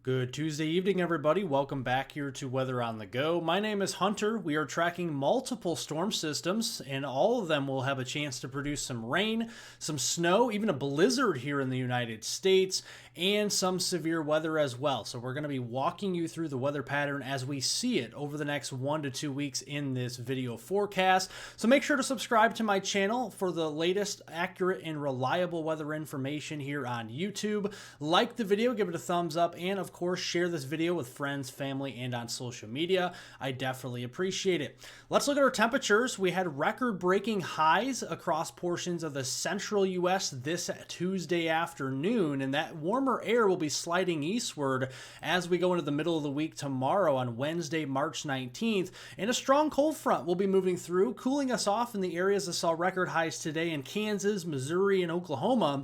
Good Tuesday evening, everybody. Welcome back here to Weather on the Go. My name is Hunter. We are tracking multiple storm systems, and all of them will have a chance to produce some rain, some snow, even a blizzard here in the United States, and some severe weather as well. So we're going to be walking you through the weather pattern as we see it over the next 1 to 2 weeks in this video forecast. So make sure to subscribe to my channel for the latest accurate and reliable weather information here on YouTube. Like the video, give it a thumbs up, and of course, share this video with friends, family, and on social media. I definitely appreciate it. Let's look at our temperatures. We had record-breaking highs across portions of the central U.S. this Tuesday afternoon, and that warmer air will be sliding eastward as we go into the middle of the week tomorrow on Wednesday, March 19th, and a strong cold front will be moving through, cooling us off in the areas that saw record highs today in Kansas, Missouri, and Oklahoma.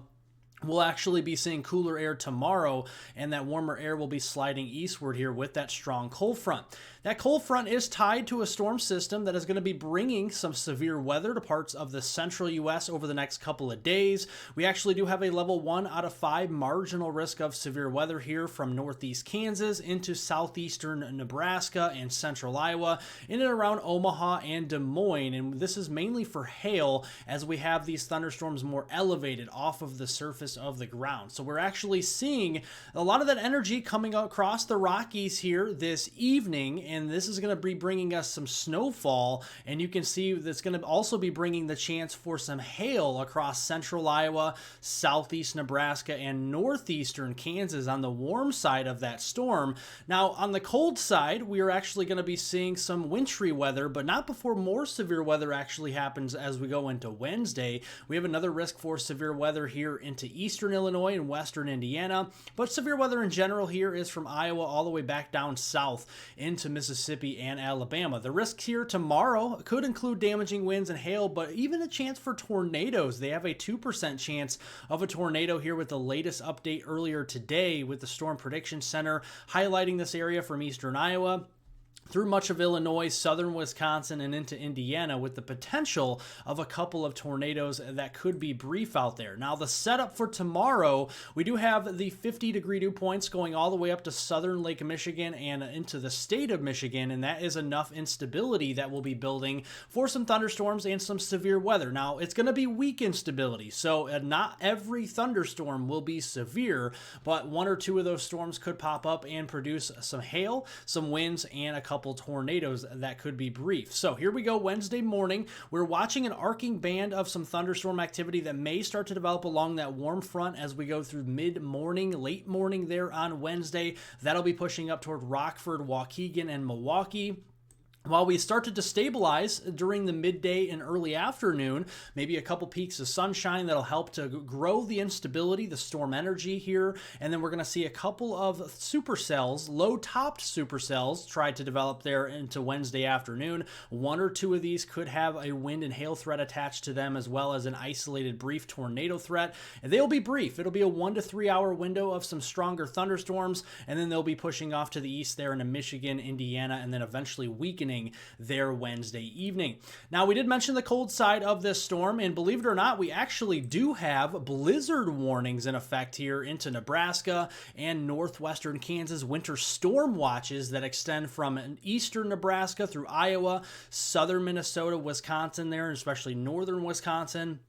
We'll actually be seeing cooler air tomorrow, and that warmer air will be sliding eastward here with that strong cold front. That cold front is tied to a storm system that is going to be bringing some severe weather to parts of the central U.S. over the next couple of days. We actually do have a level 1 out of 5 marginal risk of severe weather here from northeast Kansas into southeastern Nebraska and central Iowa, in and around Omaha and Des Moines. And this is mainly for hail, as we have these thunderstorms more elevated off of the surface of the ground. So we're actually seeing a lot of that energy coming across the Rockies here this evening, and this is going to be bringing us some snowfall, and you can see that's going to also be bringing the chance for some hail across central Iowa, southeast Nebraska, and northeastern Kansas on the warm side of that storm. Now, on the cold side, we are actually going to be seeing some wintry weather, but not before more severe weather actually happens as we go into Wednesday. We have another risk for severe weather here into eastern Illinois and western Indiana, but severe weather in general here is from Iowa all the way back down south into Mississippi and Alabama. The risks here tomorrow could include damaging winds and hail, but even a chance for tornadoes. They have a 2% chance of a tornado here with the latest update earlier today with the Storm Prediction Center highlighting this area from eastern Iowa through much of Illinois, southern Wisconsin, and into Indiana, with the potential of a couple of tornadoes that could be brief out there. Now, the setup for tomorrow, we do have the 50-degree dew points going all the way up to southern Lake Michigan and into the state of Michigan, and that is enough instability that will be building for some thunderstorms and some severe weather. Now, it's going to be weak instability, so not every thunderstorm will be severe, but one or two of those storms could pop up and produce some hail, some winds, and a couple tornadoes that could be brief. So here we go, Wednesday morning. We're watching an arcing band of some thunderstorm activity that may start to develop along that warm front as we go through mid-morning, late morning there on Wednesday. That'll be pushing up toward Rockford, Waukegan, and Milwaukee. While we started to stabilize during the midday and early afternoon, maybe a couple peaks of sunshine that'll help to grow the instability, the storm energy here. And then we're going to see a couple of supercells, low-topped supercells, try to develop there into Wednesday afternoon. One or two of these could have a wind and hail threat attached to them, as well as an isolated brief tornado threat. And they'll be brief. It'll be a 1 to 3 hour window of some stronger thunderstorms, and then they'll be pushing off to the east there into Michigan, Indiana, and then eventually weakening there Wednesday evening. Now, we did mention the cold side of this storm, and believe it or not, we actually do have blizzard warnings in effect here into Nebraska and northwestern Kansas. Winter storm watches that extend from eastern Nebraska through Iowa, southern Minnesota, Wisconsin there, and especially northern Wisconsin,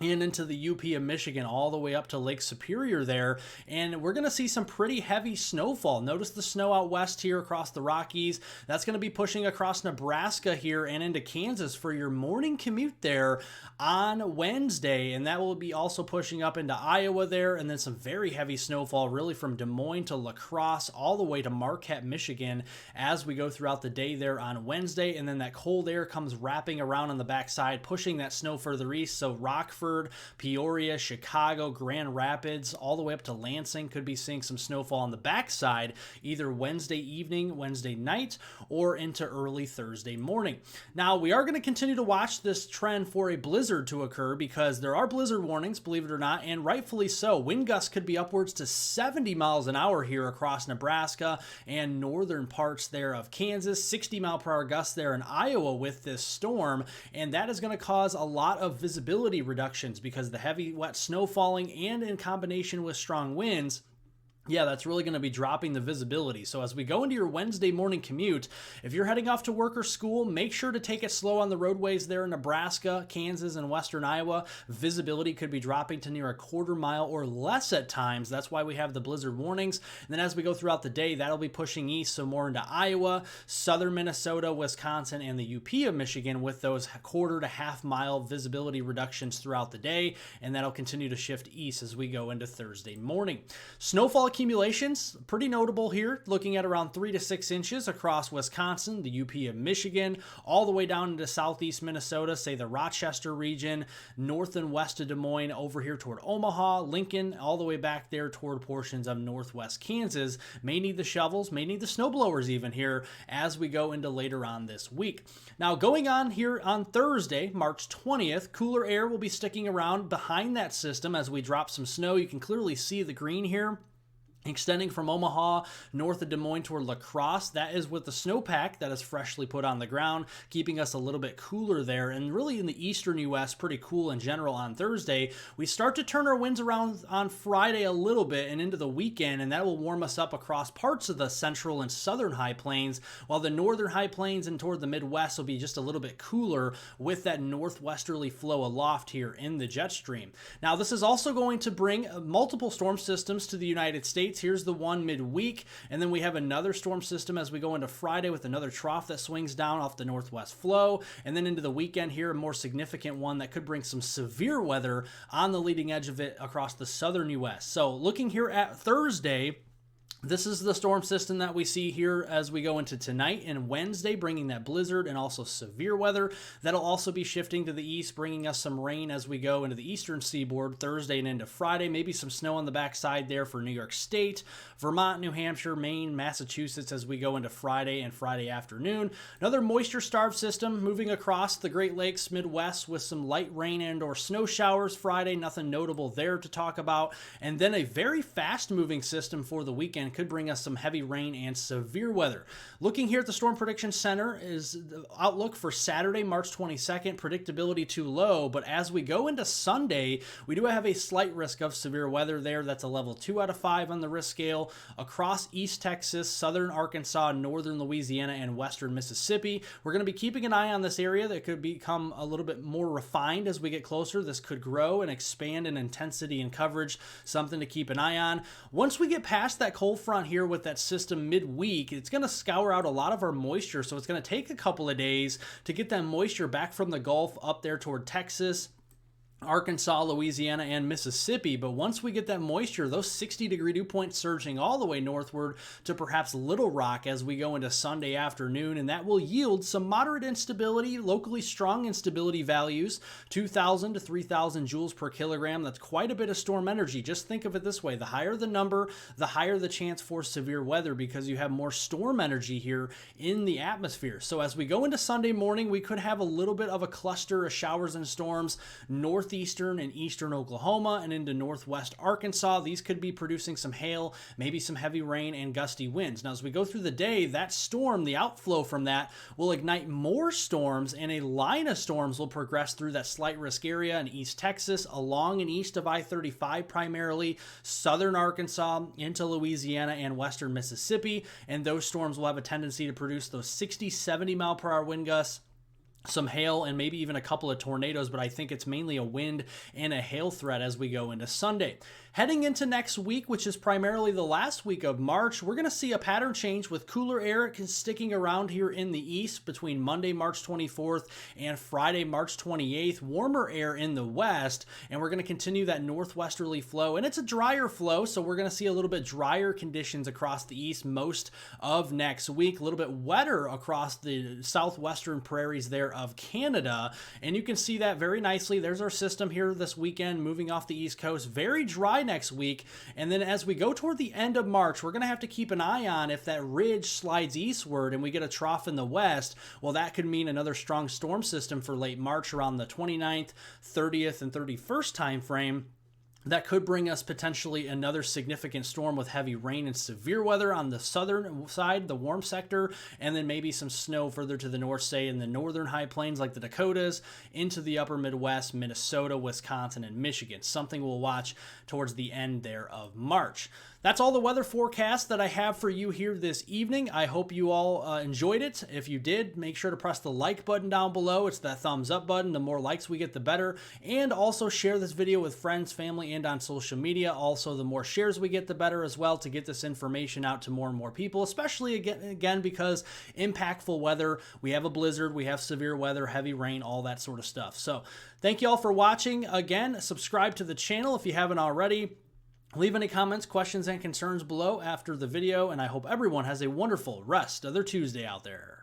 and into the UP of Michigan, all the way up to Lake Superior there. And we're going to see some pretty heavy snowfall. Notice the snow out west here across the Rockies. That's going to be pushing across Nebraska here and into Kansas for your morning commute there on Wednesday. And that will be also pushing up into Iowa there. And then some very heavy snowfall really from Des Moines to La Crosse all the way to Marquette, Michigan as we go throughout the day there on Wednesday. And then that cold air comes wrapping around on the backside, pushing that snow further east. So Rockford, Peoria, Chicago, Grand Rapids, all the way up to Lansing could be seeing some snowfall on the backside either Wednesday evening, Wednesday night, or into early Thursday morning. Now, we are going to continue to watch this trend for a blizzard to occur because there are blizzard warnings, believe it or not, and rightfully so. Wind gusts could be upwards to 70 miles an hour here across Nebraska and northern parts there of Kansas, 60 mile per hour gusts there in Iowa with this storm, and that is going to cause a lot of visibility reductions because the heavy wet snow falling and in combination with strong winds Yeah, that's really going to be dropping the visibility. So as we go into your Wednesday morning commute, if you're heading off to work or school, make sure to take it slow on the roadways there in Nebraska, Kansas, and western Iowa. Visibility could be dropping to near a quarter mile or less at times. That's why we have the blizzard warnings. And then as we go throughout the day, that'll be pushing east, so more into Iowa, southern Minnesota, Wisconsin, and the UP of Michigan with those quarter to half mile visibility reductions throughout the day. And that'll continue to shift east as we go into Thursday morning. Snowfall accumulations, pretty notable here, looking at around 3 to 6 inches across Wisconsin, the UP of Michigan, all the way down into southeast Minnesota, say the Rochester region, north and west of Des Moines, over here toward Omaha, Lincoln, all the way back there toward portions of northwest Kansas. May need the shovels, may need the snow blowers even here as we go into later on this week. Now, going on here on Thursday, March 20th, cooler air will be sticking around behind that system as we drop some snow. You can clearly see the green here, extending from Omaha north of Des Moines toward La Crosse. That is with the snowpack that is freshly put on the ground, keeping us a little bit cooler there. And really in the eastern U.S., pretty cool in general on Thursday. We start to turn our winds around on Friday a little bit and into the weekend, and that will warm us up across parts of the central and southern high plains, while the northern high plains and toward the Midwest will be just a little bit cooler with that northwesterly flow aloft here in the jet stream. Now, this is also going to bring multiple storm systems to the United States. Here's the one midweek, and then we have another storm system as we go into Friday with another trough that swings down off the northwest flow, and then into the weekend here, a more significant one that could bring some severe weather on the leading edge of it across the southern U.S. So looking here at Thursday, this is the storm system that we see here as we go into tonight and Wednesday, bringing that blizzard and also severe weather. That'll also be shifting to the east, bringing us some rain as we go into the eastern seaboard Thursday and into Friday. Maybe some snow on the backside there for New York State, Vermont, New Hampshire, Maine, Massachusetts as we go into Friday and Friday afternoon. Another moisture-starved system moving across the Great Lakes, Midwest with some light rain and or snow showers Friday. Nothing notable there to talk about. And then a very fast-moving system for the weekend could bring us some heavy rain and severe weather. Looking here at the Storm Prediction Center is the outlook for Saturday, March 22nd. Predictability too low, but as we go into Sunday, we do have a slight risk of severe weather there. That's a level 2 out of 5 on the risk scale across East Texas, southern Arkansas, northern Louisiana, and western Mississippi. We're going to be keeping an eye on this area that could become a little bit more refined as we get closer. This could grow and expand in intensity and coverage, something to keep an eye on. Once we get past that cold front here with that system midweek, it's going to scour out a lot of our moisture, so it's going to take a couple of days to get that moisture back from the Gulf up there toward Texas, Arkansas, Louisiana, and Mississippi. But once we get that moisture, those 60-degree dew points surging all the way northward to perhaps Little Rock as we go into Sunday afternoon, and that will yield some moderate instability, locally strong instability values, 2,000 to 3,000 joules per kilogram. That's quite a bit of storm energy. Just think of it this way. The higher the number, the higher the chance for severe weather because you have more storm energy here in the atmosphere. So as we go into Sunday morning, we could have a little bit of a cluster of showers and storms northeastern and eastern Oklahoma and into northwest Arkansas. These could be producing some hail, maybe some heavy rain and gusty winds. Now, as we go through the day, that storm, the outflow from that, will ignite more storms, and a line of storms will progress through that slight risk area in East Texas, along and east of I-35 primarily, southern Arkansas, into Louisiana and western Mississippi, and those storms will have a tendency to produce those 60, 70 mile per hour wind gusts, some hail, and maybe even a couple of tornadoes, but I think it's mainly a wind and a hail threat as we go into Sunday. Heading into next week, which is primarily the last week of March, we're going to see a pattern change with cooler air sticking around here in the east between Monday, March 24th and Friday, March 28th. Warmer air in the west, and we're going to continue that northwesterly flow, and it's a drier flow, so we're going to see a little bit drier conditions across the east most of next week, a little bit wetter across the southwestern prairies there of Canada, and you can see that very nicely. There's our system here this weekend moving off the east coast. Very dry next week, and then as we go toward the end of March, we're going to have to keep an eye on if that ridge slides eastward and we get a trough in the west. Well, that could mean another strong storm system for late March around the 29th, 30th, and 31st time frame. That could bring us potentially another significant storm with heavy rain and severe weather on the southern side, the warm sector, and then maybe some snow further to the north, say in the northern high plains like the Dakotas, into the upper Midwest, Minnesota, Wisconsin, and Michigan. Something we'll watch towards the end there of March. That's all the weather forecast that I have for you here this evening. I hope you all enjoyed it. If you did, make sure to press the like button down below. It's that thumbs up button. The more likes we get, the better. And also share this video with friends, family, and on social media. Also, the more shares we get, the better as well, to get this information out to more and more people, especially again because impactful weather. We have a blizzard, we have severe weather, heavy rain, all that sort of stuff. So thank you all for watching. Again, subscribe to the channel if you haven't already. Leave any comments, questions, and concerns below after the video, and I hope everyone has a wonderful rest of their Tuesday out there.